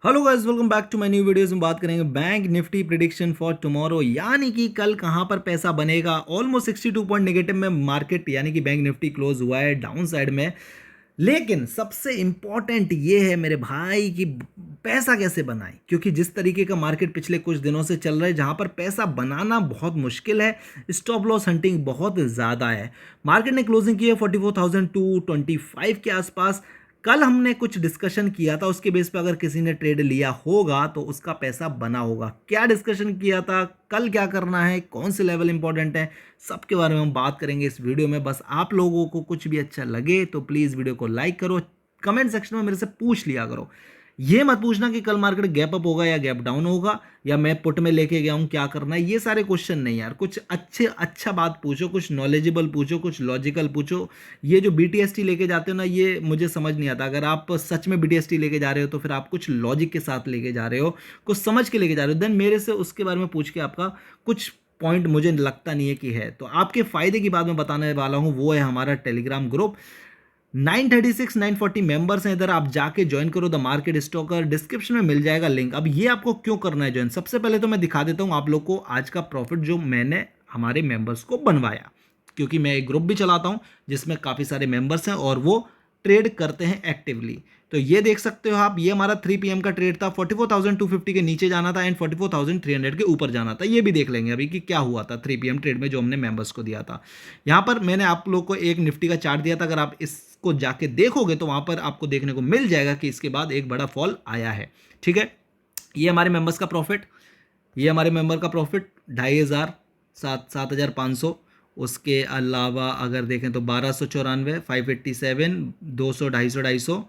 Hello guys, welcome back to my new videos में बात करेंगे bank Nifty prediction for tomorrow, यानी कि कल कहां पर पैसा बनेगा। ऑलमोस्ट 62 पॉइंट नेगेटिव में मार्केट यानी कि बैंक निफ्टी क्लोज हुआ है डाउन साइड में। लेकिन सबसे इंपॉर्टेंट ये है मेरे भाई कि पैसा कैसे बनाएं, क्योंकि जिस तरीके का मार्केट पिछले कुछ दिनों से चल रहा है जहां पर पैसा बनाना बहुत मुश्किल है, स्टॉप लॉस हंटिंग बहुत ज़्यादा है। मार्केट ने क्लोजिंग की है 44,225 के आसपास। कल हमने कुछ डिस्कशन किया था, उसके बेस पे अगर किसी ने ट्रेड लिया होगा तो उसका पैसा बना होगा। क्या डिस्कशन किया था, कल क्या करना है, कौन से लेवल इंपॉर्टेंट है, सबके बारे में हम बात करेंगे इस वीडियो में। बस आप लोगों को कुछ भी अच्छा लगे तो प्लीज़ वीडियो को लाइक करो, कमेंट सेक्शन में मेरे से पूछ लिया करो। ये मत पूछना कि कल मार्केट गैप अप होगा या गैप डाउन होगा या मैं पुट में लेके गया हूं क्या करना है, ये सारे क्वेश्चन नहीं यार। कुछ अच्छा बात पूछो, कुछ नॉलेजेबल पूछो, कुछ लॉजिकल पूछो। ये जो बीटीएसटी लेके जाते हो ना, ये मुझे समझ नहीं आता। अगर आप सच में बीटीएसटी लेके जा रहे हो तो फिर आप कुछ लॉजिक के साथ लेके जा रहे हो, कुछ समझ के लेके जा रहे हो, देन मेरे से उसके बारे में पूछ के आपका कुछ पॉइंट मुझे लगता नहीं है कि है। तो आपके फायदे की बात मैं बताने वाला हूं, वो है हमारा टेलीग्राम ग्रुप। 936 940 मेंबर्स हैं इधर, आप जाके ज्वाइन करो द मार्केट स्टॉकर, डिस्क्रिप्शन में मिल जाएगा लिंक। अब ये आपको क्यों करना है ज्वाइन, सबसे पहले तो मैं दिखा देता हूं आप लोग को आज का प्रॉफिट जो मैंने हमारे मेंबर्स को बनवाया, क्योंकि मैं एक ग्रुप भी चलाता हूं जिसमें काफ़ी सारे मेंबर्स हैं और वो ट्रेड करते हैं एक्टिवली। तो ये देख सकते हो आप, ये हमारा 3 PM का ट्रेड था। 44,250 के नीचे जाना था एंड 44,300 के ऊपर जाना था। ये भी देख लेंगे अभी कि क्या हुआ था 3 PM ट्रेड में जो हमने मेंबर्स को दिया था। यहाँ पर मैंने आप लोग को एक निफ्टी का चार्ट दिया था, अगर आप इसको जाके देखोगे तो वहाँ पर आपको देखने को मिल जाएगा कि इसके बाद एक बड़ा फॉल आया है। ठीक है, ये हमारे मेंबर्स का प्रॉफिट, ये हमारे मेंबर का प्रॉफिट 2,500, 7,500। उसके अलावा अगर देखें तो 1,294, 587, 200, 250,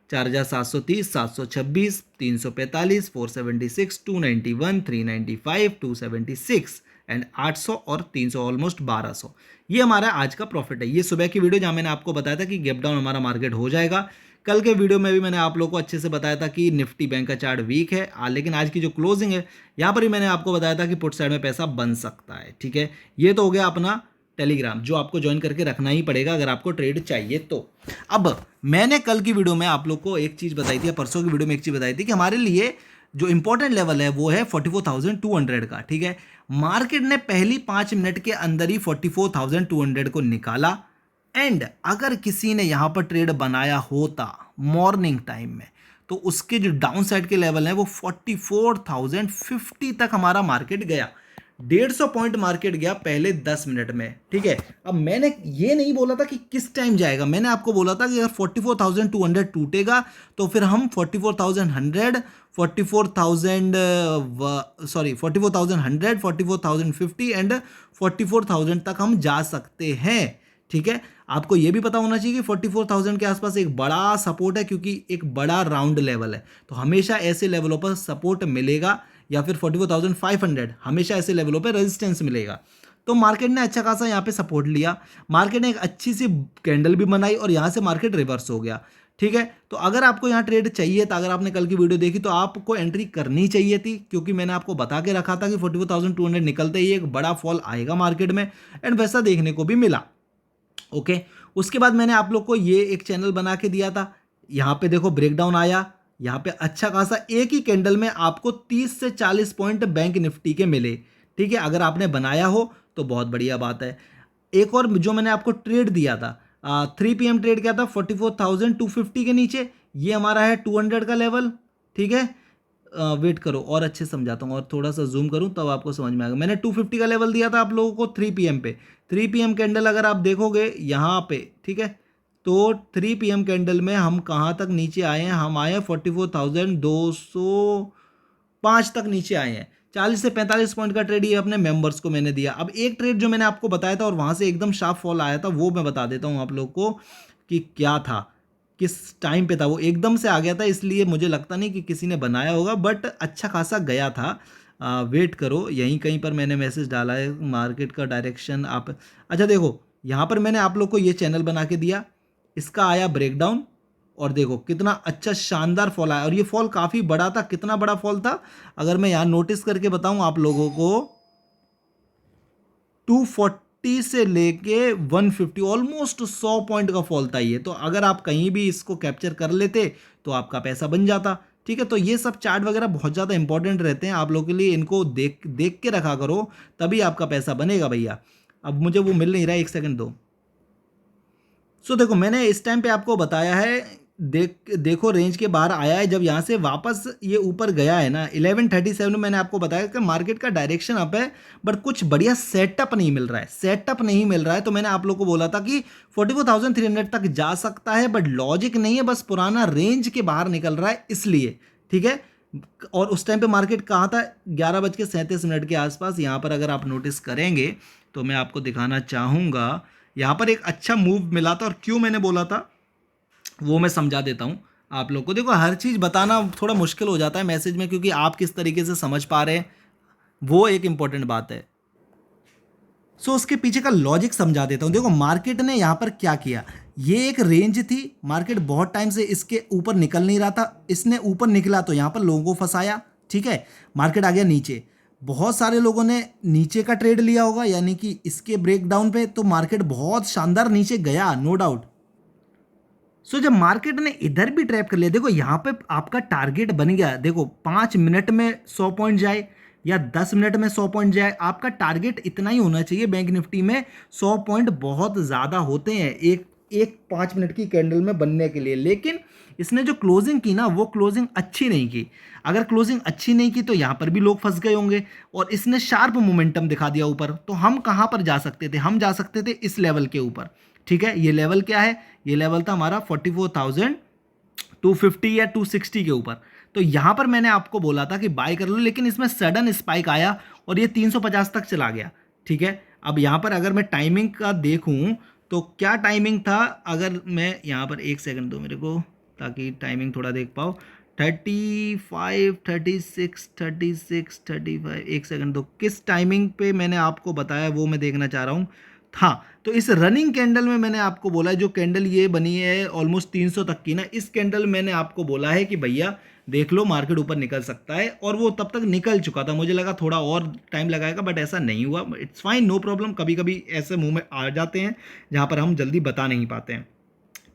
250, 4,730, 726, 345, 476, 291, 395, 276 एंड 800 और 300, ऑलमोस्ट 1,200। ये हमारा आज का प्रॉफिट है। ये सुबह की वीडियो जहाँ मैंने आपको बताया था कि गैप डाउन हमारा मार्केट हो जाएगा। कल के वीडियो में भी मैंने आप लोगों को अच्छे से बताया था कि निफ्टी बैंक का चार्ट वीक है, लेकिन आज की जो क्लोजिंग है यहाँ पर ही मैंने आपको बताया था कि पुट साइड में पैसा बन सकता है। ठीक है, ये तो हो गया अपना टेलीग्राम जो आपको ज्वाइन करके रखना ही पड़ेगा अगर आपको ट्रेड चाहिए तो। अब मैंने कल की वीडियो में आप लोग को एक चीज़ बताई थी, परसों की वीडियो में एक चीज़ बताई थी कि हमारे लिए जो इंपॉर्टेंट लेवल है वो है 44,200 का। ठीक है, मार्केट ने पहली 5 मिनट के अंदर ही 44,200 को निकाला एंड अगर किसी ने यहाँ पर ट्रेड बनाया होता मॉर्निंग टाइम में तो उसके जो डाउन साइड के लेवल हैं वो 44,050 तक हमारा मार्केट गया। 150 पॉइंट मार्केट गया पहले 10 मिनट में। ठीक है, अब मैंने ये नहीं बोला था कि किस टाइम जाएगा, मैंने आपको बोला था कि अगर 44,200 टूटेगा तो फिर हम 44,100, 44,000 सॉरी 44,100, 44,050 एंड 44,000 तक हम जा सकते हैं। ठीक है, आपको यह भी पता होना चाहिए कि 44,000 के आसपास एक बड़ा सपोर्ट है, क्योंकि एक बड़ा राउंड लेवल है, तो हमेशा ऐसे लेवलों पर सपोर्ट मिलेगा, या फिर 44,500 हमेशा ऐसे लेवलों पे रेजिस्टेंस मिलेगा। तो मार्केट ने अच्छा खासा यहाँ पे सपोर्ट लिया, मार्केट ने एक अच्छी सी कैंडल भी बनाई और यहाँ से मार्केट रिवर्स हो गया। ठीक है, तो अगर आपको यहाँ ट्रेड चाहिए था, अगर आपने कल की वीडियो देखी तो आपको एंट्री करनी चाहिए थी, क्योंकि मैंने आपको बता के रखा था कि 44,200 निकलते ही एक बड़ा फॉल आएगा मार्केट में, एंड वैसा देखने को भी मिला। ओके, उसके बाद मैंने आप लोग को ये एक चैनल बना के दिया था, यहाँ पे देखो ब्रेकडाउन आया, यहाँ पे अच्छा खासा एक ही कैंडल में आपको 30 से 40 पॉइंट बैंक निफ्टी के मिले। ठीक है, अगर आपने बनाया हो तो बहुत बढ़िया बात है। एक और जो मैंने आपको ट्रेड दिया था 3 PM ट्रेड क्या था 44,250 के नीचे, ये हमारा है 200 का लेवल। ठीक है, वेट करो और अच्छे से समझाता हूँ और थोड़ा सा जूम करूँ तब आपको समझ में आएगा। मैंने 250 का लेवल दिया था आप लोगों को 3 PM पे। 3 PM कैंडल अगर आप देखोगे यहाँ पे, ठीक है, तो 3 PM कैंडल में हम कहाँ तक नीचे आए हैं, हम आए हैं 44,205 तक नीचे आए हैं। 40 से 45 पॉइंट का ट्रेड ये अपने मेंबर्स को मैंने दिया। अब एक ट्रेड जो मैंने आपको बताया था और वहाँ से एकदम शार्प फॉल आया था, वो मैं बता देता हूँ आप लोग को कि क्या था, किस टाइम पे था। वो एकदम से आ गया था, इसलिए मुझे लगता नहीं कि किसी ने बनाया होगा, बट अच्छा खासा गया था। वेट करो, यहीं कहीं पर मैंने मैसेज डाला है मार्केट का डायरेक्शन आप। अच्छा देखो, यहाँ पर मैंने आप लोग को ये चैनल बना के दिया, इसका आया ब्रेकडाउन और देखो कितना अच्छा शानदार फॉल आया, और ये फॉल काफ़ी बड़ा था। कितना बड़ा फॉल था अगर मैं यहाँ नोटिस करके बताऊँ आप लोगों को, 240 से लेके 150, ऑलमोस्ट 100 पॉइंट का फॉल था ये। तो अगर आप कहीं भी इसको कैप्चर कर लेते तो आपका पैसा बन जाता। ठीक है, तो ये सब चार्ट वगैरह बहुत ज़्यादा इंपॉर्टेंट रहते हैं आप लोगों के लिए, इनको देख देख के रखा करो, तभी आपका पैसा बनेगा भैया। अब मुझे वो मिल नहीं रहा है, एक सेकंड दो। सो देखो मैंने इस टाइम पे आपको बताया है, देखो रेंज के बाहर आया है, जब यहाँ से वापस ये ऊपर गया है ना 1137 में, मैंने आपको बताया कि मार्केट का डायरेक्शन अप है, बट कुछ बढ़िया सेटअप नहीं मिल रहा है, सेटअप नहीं मिल रहा है। तो मैंने आप लोगों को बोला था कि 44,300 तक जा सकता है, बट लॉजिक नहीं है, बस पुराना रेंज के बाहर निकल रहा है इसलिए। ठीक है, और उस टाइम पे मार्केट कहाँ था, 11:37 के आसपास। यहाँ पर अगर आप नोटिस करेंगे तो मैं आपको दिखाना चाहूँगा, यहाँ पर एक अच्छा मूव मिला था, और क्यों मैंने बोला था वो मैं समझा देता हूँ आप लोग को। देखो हर चीज़ बताना थोड़ा मुश्किल हो जाता है मैसेज में, क्योंकि आप किस तरीके से समझ पा रहे हैं वो एक इंपॉर्टेंट बात है। सो उसके पीछे का लॉजिक समझा देता हूँ। देखो मार्केट ने यहाँ पर क्या किया, ये एक रेंज थी, मार्केट बहुत टाइम से इसके ऊपर निकल नहीं रहा था, इसने ऊपर निकला तो यहाँ पर लोगों को फंसाया। ठीक है, मार्केट आ गया नीचे, बहुत सारे लोगों ने नीचे का ट्रेड लिया होगा, यानी कि इसके ब्रेकडाउन पे, तो मार्केट बहुत शानदार नीचे गया, नो डाउट। सो जब मार्केट ने इधर भी ट्रैप कर लिया, देखो यहाँ पे आपका टारगेट बन गया, देखो 5 मिनट में 100 पॉइंट जाए या 10 मिनट में 100 पॉइंट जाए, आपका टारगेट इतना ही होना चाहिए बैंक निफ्टी में। 100 पॉइंट बहुत ज़्यादा होते हैं एक एक 5 मिनट की कैंडल में बनने के लिए, लेकिन इसने जो क्लोजिंग की ना वो क्लोजिंग अच्छी नहीं की। अगर क्लोजिंग अच्छी नहीं की तो यहाँ पर भी लोग फंस गए होंगे, और इसने शार्प मोमेंटम दिखा दिया ऊपर, तो हम कहाँ पर जा सकते थे, हम जा सकते थे इस लेवल के ऊपर। ठीक है, ये लेवल क्या है, ये लेवल था हमारा 44,250 या 260 के ऊपर। तो यहाँ पर मैंने आपको बोला था कि बाय कर लो, लेकिन इसमें सडन स्पाइक आया और ये 350 तक चला गया। ठीक है, अब यहाँ पर अगर मैं टाइमिंग का देखूँ तो क्या टाइमिंग था, अगर मैं यहाँ पर एक सेकंड दो मेरे को ताकि टाइमिंग थोड़ा देख पाओ। 35, 36, 36, 35, एक सेकंड दो, किस टाइमिंग पे मैंने आपको बताया वो मैं देखना चाह रहा हूँ। हाँ, तो इस रनिंग कैंडल में मैंने आपको बोला है, जो कैंडल ये बनी है ऑलमोस्ट 300 तक की ना, इस कैंडल मैंने आपको बोला है कि भैया देख लो मार्केट ऊपर निकल सकता है, और वो तब तक निकल चुका था। मुझे लगा थोड़ा और टाइम लगाएगा, बट ऐसा नहीं हुआ। इट्स फाइन, नो प्रॉब्लम, कभी कभी ऐसे मुंह में आ जाते हैं जहाँ पर हम जल्दी बता नहीं पाते हैं।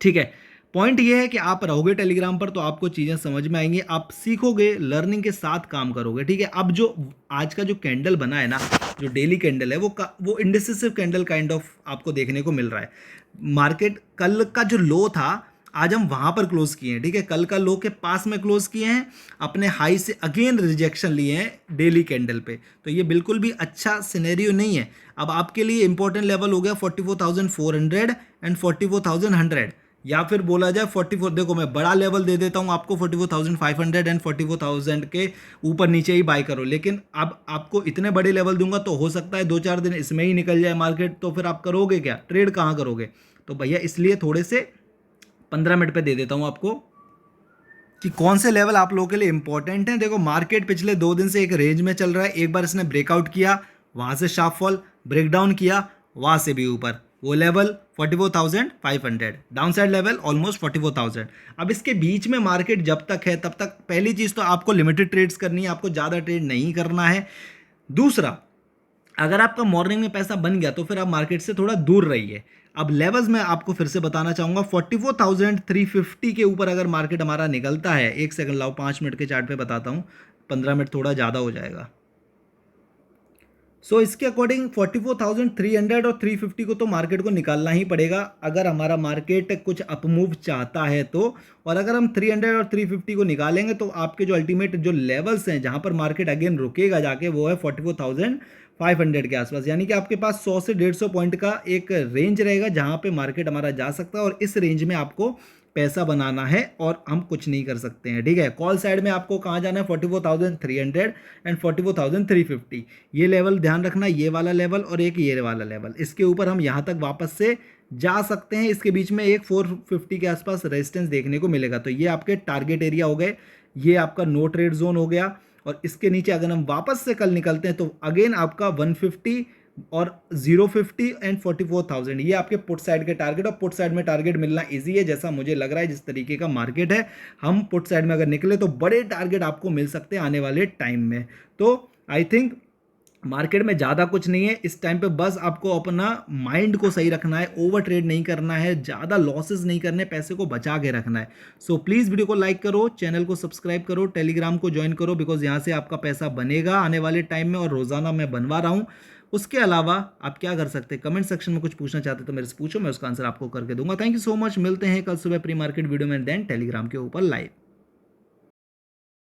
ठीक है, पॉइंट ये है कि आप रहोगे टेलीग्राम पर तो आपको चीज़ें समझ में आएंगी, आप सीखोगे, लर्निंग के साथ काम करोगे। ठीक है, अब जो आज का जो कैंडल बना है ना, जो डेली कैंडल है, वो इंडिसिसिव कैंडल काइंड ऑफ आपको देखने को मिल रहा है। मार्केट कल का जो लो था, आज हम वहां पर क्लोज किए हैं। ठीक है, कल का लो के पास में क्लोज किए हैं, अपने हाई से अगेन रिजेक्शन लिए हैं डेली कैंडल पे, तो ये बिल्कुल भी अच्छा सिनेरियो नहीं है। अब आपके लिए इंपॉर्टेंट लेवल हो गया 44,400 एंड 44,100, या फिर बोला जाए 44, देखो मैं बड़ा लेवल दे देता हूं आपको 44,500 एंड 44,000 के ऊपर नीचे ही बाय करो, लेकिन अब आपको इतने बड़े लेवल दूंगा तो हो सकता है 2-4 दिन इसमें ही निकल जाए मार्केट, तो फिर आप करोगे क्या, ट्रेड कहाँ करोगे। तो भैया इसलिए थोड़े से 15 मिनट पे दे देता हूं आपको कि कौन से लेवल आप लोगों के लिए इंपॉर्टेंट हैं। देखो मार्केट पिछले 2 दिन से एक रेंज में चल रहा है, एक बार इसने ब्रेकआउट किया, वहां से शार्प फॉल, ब्रेकडाउन किया, वहां से भी ऊपर, वो level 44,500, down side level almost 44,000। अब इसके बीच में मार्केट जब तक है तब तक पहली चीज़ तो आपको लिमिटेड ट्रेड्स करनी है, आपको ज़्यादा ट्रेड नहीं करना है। दूसरा, अगर आपका मॉर्निंग में पैसा बन गया तो फिर आप मार्केट से थोड़ा दूर रहिए। अब लेवल्स मैं आपको फिर से बताना चाहूंगा, 44,350 के ऊपर अगर मार्केट हमारा निकलता है, एक सेकंड लाओ 5 मिनट के चार्ट पे बताता हूँ, 15 मिनट थोड़ा ज़्यादा हो जाएगा। सो इसके अकॉर्डिंग 44,300 और 350 को तो मार्केट को निकालना ही पड़ेगा, अगर हमारा मार्केट कुछ अपमूव चाहता है तो। और अगर हम 300 और 350 को निकालेंगे तो आपके जो अल्टीमेट जो लेवल्स हैं जहां पर मार्केट अगेन रुकेगा जाके, वो है 44,500 के आसपास, यानी कि आपके पास 100 से 150 पॉइंट का एक रेंज रहेगा जहां पे मार्केट हमारा जा सकता है, और इस रेंज में आपको पैसा बनाना है और हम कुछ नहीं कर सकते हैं। ठीक है, कॉल साइड में आपको कहाँ जाना है, 44,300 एंड 44,350, ये लेवल ध्यान रखना, ये वाला लेवल और एक ये वाला लेवल, इसके ऊपर हम यहाँ तक वापस से जा सकते हैं। इसके बीच में एक 450 के आसपास रेजिस्टेंस देखने को मिलेगा, तो ये आपके टारगेट एरिया हो गए, ये आपका नो ट्रेड जोन हो गया। और इसके नीचे अगर हम वापस से कल निकलते हैं तो अगेन आपका 150 और 050 एंड 44,000, ये आपके पुट साइड के टारगेट, और पुट साइड में टारगेट मिलना इजी है, जैसा मुझे लग रहा है जिस तरीके का मार्केट है, हम पुट साइड में अगर निकले तो बड़े टारगेट आपको मिल सकते हैं आने वाले टाइम में। तो आई थिंक मार्केट में ज़्यादा कुछ नहीं है इस टाइम पे, बस आपको अपना माइंड को सही रखना है, ओवर ट्रेड नहीं करना है, ज़्यादा लॉसेस नहीं करने, पैसे को बचा के रखना है। सो प्लीज़ वीडियो को लाइक करो, चैनल को सब्सक्राइब करो, टेलीग्राम को ज्वाइन करो, बिकॉज यहाँ से आपका पैसा बनेगा आने वाले टाइम में और रोज़ाना मैं बनवा रहा हूँ। उसके अलावा आप क्या कर सकते हैं, कमेंट सेक्शन में कुछ पूछना चाहते हो तो मेरे से पूछो, मैं उसका आंसर आपको करके दूंगा। थैंक यू सो मच, मिलते हैं कल सुबह प्री मार्केट वीडियो में, देन टेलीग्राम के ऊपर लाइव।